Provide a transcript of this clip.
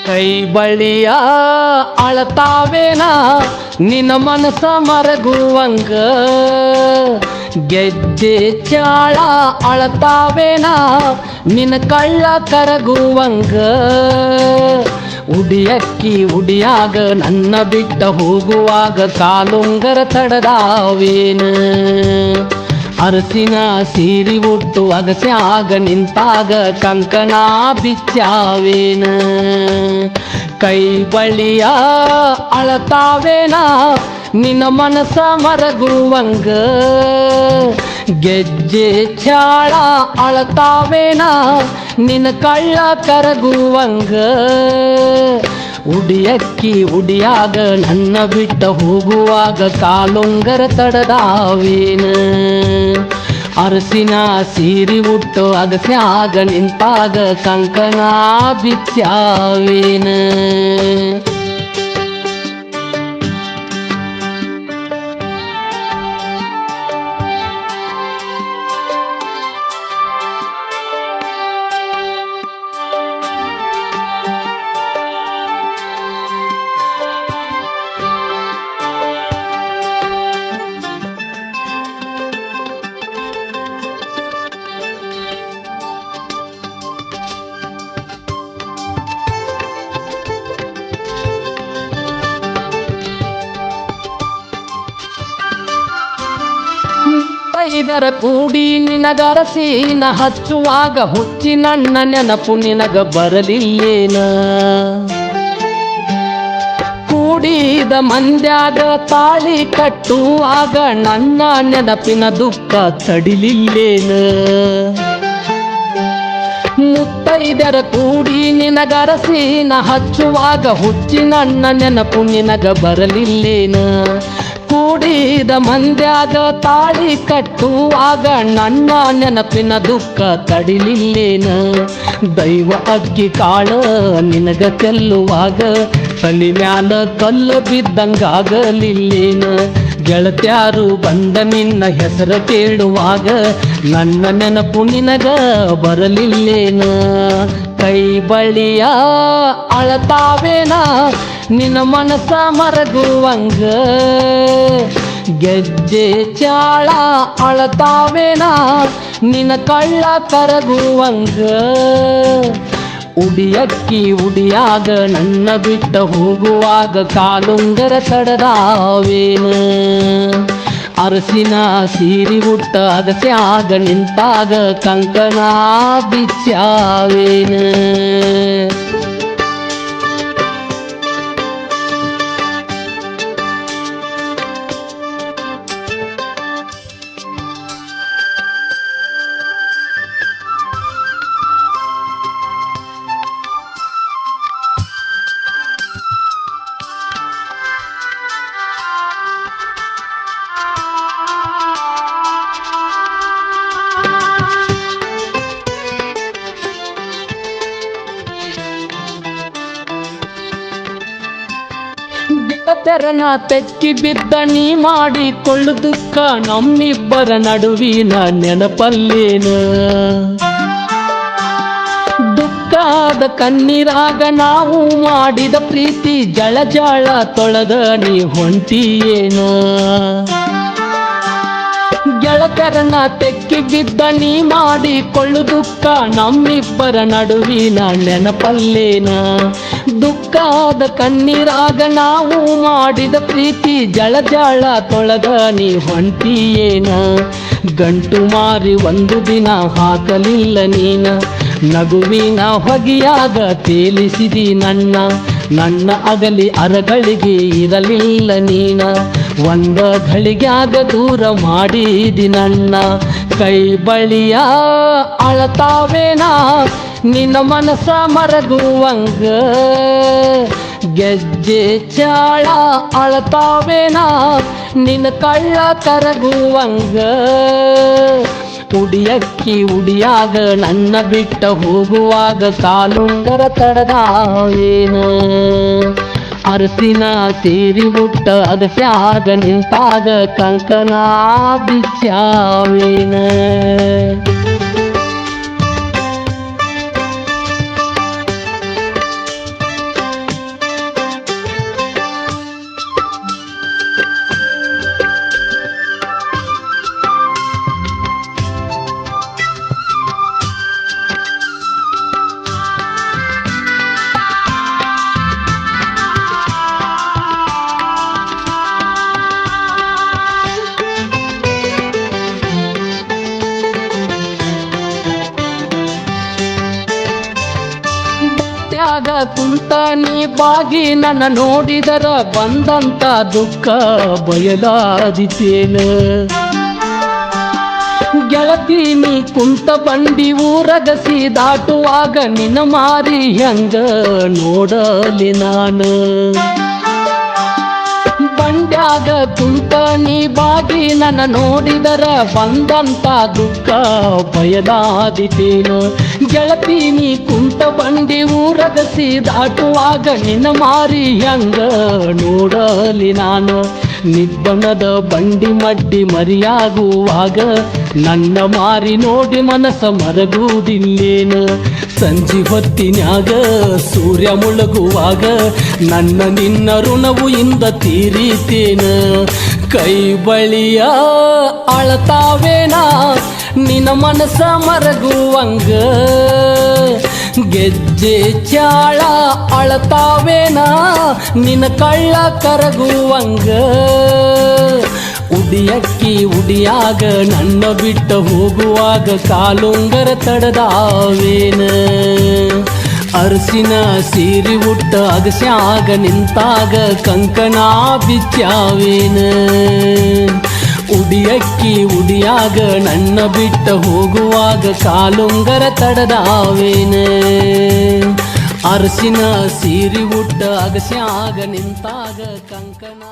ಕೈ ಬಳಿಯ ಅಳತಾವೇನ ನಿನ್ನ ಮನಸ ಮರಗುವಂಗ ಗೆಜ್ಜೆ ಚಾಳ ಅಳತಾವೇನ ನಿನ್ನ ಕಳ್ಳ ಕರಗುವಂಗ ಉಡಿಯಕ್ಕಿ ಉಡಿಯಾಗ ನನ್ನ ಬಿಟ್ಟ ಹೋಗುವಾಗ ಕಾಲುಂಗರ ತಡದಾವೇನ ಅರಸಿನ ಸೀರಿ ಉಟ್ಟು ಅಗಸ್ಯಾಗ ನಿಂತಾಗ ಕಂಕಣ ಬಿಚ್ಚಾವೇನ ಕೈ ಬಳಿಯ ಅಳತಾವೇನ ನಿನ್ನ ಮನಸ ಮರಗುವಂಗ ಗೆಜ್ಜೆ ಚಾಳ ಅಳತಾವೇನ ನಿನ್ನ ಕಳ್ಳ ಕರಗುವಂಗ ಉಡಿಯಕ್ಕಿ ಉಡಿಯಾಗ ನನ್ನ ಬಿಟ್ಟ ಹೋಗುವಾಗ ಕಾಲುಂಗರ ತಡದಾವೇನ ಅರಸಿನ ಸೀರಿ ಉಟ್ಟು ಅಗಸ್ಯಾಗ ನಿಂತಾಗ ಕಂಕಣ ಬಿಚ್ಚಾವೇನ ಇದರ ಕೂಡಿ ನಿನಗರಸಿನ ಹಚ್ಚುವಾಗ ಹುಚ್ಚಿ ನನ್ನ ನೆನಪು ನಿನಗ ಬರಲಿಲ್ಲೇನ ಕೂಡಿದ ಮಂದ್ಯಾಗ ತಾಳಿ ಕಟ್ಟುವಾಗ ನನ್ನ ನೆನಪಿನ ದುಃಖ ತಡಿಲಿಲ್ಲೇನ ಮುತ್ತೈದರ ಕೂಡಿ ನಿನಗರಸಿನ ಹಚ್ಚುವಾಗ ಹುಚ್ಚಿ ನನ್ನ ನೆನಪು ನಿನಗ ಬರಲಿಲ್ಲೇನ ಕೂಡಿದ ಮಂದ್ಯಾಗ ತಾಳಿ ಕಟ್ಟುವಾಗ ನನ್ನ ನೆನಪಿನ ದುಃಖ ತಡಿಲಿಲ್ಲೇನ ದೈವ ಅಕ್ಕಿ ಕಾಳ ನಿನಗ ಚೆಲ್ಲುವಾಗ ತಲಿ ಮ್ಯಾಲ ಕಲ್ಲು ಬಿದ್ದಂಗಾಗಲಿಲ್ಲೇನ ಗೆಳತ್ಯಾರು ಬಂದ ನಿನ್ನ ಹೆಸರು ಕೇಳುವಾಗ ನನ್ನ ನೆನಪು ನಿನಗ ಬರಲಿಲ್ಲೇನ ಕೈ ಬಳಿಯ ಅಳತಾವೇನ ನಿನ್ನ ಮನಸ ಮರಗುವಂಗ ಗೆಜ್ಜೆ ಚಾಳ ಅಳತಾವೇನ ನಿನ್ನ ಕಳ್ಳ ಕರಗುವಂಗ ಉಡಿಯಕ್ಕಿ ಉಡಿಯಾಗ ನನ್ನ ಬಿಟ್ಟ ಹೋಗುವಾಗ ಕಾಲುಂಗರ ತಡದಾವೇನ ಅರಸಿನ ಸೀರಿ ಉಟ್ಟ ಅಗಸ್ಯಾಗ ನಿಂತಾಗ ಕಂಕಣ ಬಿಚ್ಚಾವೇನ ತೆರನ ತೆಕ್ಕಿ ಬಿದ್ದ ನೀ ಮಾಡಿಕೊಳ್ಳು ದುಃಖ ನಮ್ಮಿಬ್ಬರ ನಡುವಿನ ನೆನಪಲ್ಲೇನ ದುಃಖದ ಕಣ್ಣೀರಾಗ ನಾವು ಮಾಡಿದ ಪ್ರೀತಿ ಜಳ ಜಳ ತೊಳೆದ ನೀ ಹೊಂಟಿಯೇನ ಗೆಳತೆರನ ತೆಕ್ಕಿ ಬಿದ್ದ ನೀ ಮಾಡಿಕೊಳ್ಳು ದುಃಖ ನಮ್ಮಿಬ್ಬರ ನಡುವಿನ ನೆನಪಲ್ಲೇನ ದುಃಖದ ಕಣ್ಣೀರಾಗ ನಾವು ಮಾಡಿದ ಪ್ರೀತಿ ಜಳ ಜಳ ತೊಳೆದ ನೀ ಹೊಂಟಿಯೇನ ಗಂಟು ಮಾರಿ ಒಂದು ದಿನ ಹಾಕಲಿಲ್ಲ ನೀನ ನಗುವಿನ ಹೊಗೆಯಾಗ ತೇಲಿಸಿದಿ ನನ್ನ ಅಗಲಿ ಅರಗಳಿಗೆ ಇರಲಿಲ್ಲ ನೀನ ಒಂದ ಘಳಿಗ್ಯಾಗ ದೂರ ಮಾಡಿದಿ ನನ್ನ ಕೈ ಬಳಿಯ ಅಳತಾವೇನ ನಿನ್ನ ಮನಸ ಮರಗುವಂಗ ಗೆಜ್ಜೆ ಚಾಳ ಅಳತಾವೇನ ನಿನ್ನ ಕಳ್ಳ ಕರಗುವಂಗ ಉಡಿಯಕ್ಕಿ ಉಡಿಯಾಗ ನನ್ನ ಬಿಟ್ಟ ಹೋಗುವಾಗ ಕಾಲುಂಗರ ತಡದಾವೇನ ಅರಸಿನ ಸೀರಿ ಉಟ್ಟ ಅಗಸ್ಯಾಗ ನಿಂತಾಗ ಕಂಕಣ ಬಿಚ್ಚಾವೇನ ಕುಂತ ನೀ ಬಾಗಿ ನನ್ನ ನೋಡಿದರ ಬಂದಂತ ದುಃಖ ಬಯಲಾದಿತೇನ ಗೆಳತಿ ನೀ ಕುಂತ ಬಂಡಿ ಊರಗಸಿ ದಾಟುವಾಗ ನಿನ್ನ ಮಾರಿ ಹೆಂಗ ನೋಡಲಿ ನಾನು ಬಂಡ್ಯಾಗ ಕುಂತ ನೀ ಬಾಗಿ ನನ್ನ ನೋಡಿದರ ಬಂದಂತ ದುಃಖ ಬಯಲಾದಿತೇನು ಗೆಳತಿ ನೀ ಕುಂತ ಬಂಡಿ ಊರಗಸಿ ದಾಟುವಾಗ ನಿನ್ನ ಮಾರಿ ಹೆಂಗ ನೋಡಲಿ ನಾನು ನಿಬ್ಬಣದ ಬಂಡಿ ಮಡ್ಡಿ ಮರಿಯಾಗುವಾಗ ನನ್ನ ಮಾರಿ ನೋಡಿ ಮನಸ ಮರಗುವುದಿಲ್ಲೇನು ಸಂಜೆ ಹೊತ್ತಿನ್ಯಾಗ ಸೂರ್ಯ ಮುಳುಗುವಾಗ ನನ್ನ ನಿನ್ನ ಋಣವು ಇಂದ ತೀರಿತೇನ ಕೈ ಬಳಿಯ ಅಳತಾವೇನ ನಿನ್ನ ಮನಸ ಮರಗುವಂಗ ಗೆಜ್ಜೆ ಚಾಳ ಅಳತಾವೇನ ನಿನ್ನ ಕಳ್ಳ ಕರಗುವಂಗ ಉಡಿಯಕ್ಕಿ ಉಡಿಯಾಗ ನನ್ನ ಬಿಟ್ಟ ಹೋಗುವಾಗ ಕಾಲುಂಗರ ತಡದಾವೇನ ಅರಸಿನ ಸೀರಿ ಉಟ್ಟ ಅಗಸ್ಯಾಗ ನಿಂತಾಗ ಕಂಕಣ ಬಿಚ್ಚಾವೇನ ಉಡಿಯಕ್ಕಿ ಉಡಿಯಾಗ ನನ್ನ ಬಿಟ್ಟ ಹೋಗುವಾಗ ಕಾಲುಂಗರ ತಡದಾವೇನ ಅರಸಿನ ಸೀರಿ ಉಟ್ಟ ಅಗಸ್ಯಾಗ ನಿಂತಾಗ ಕಂಕಣ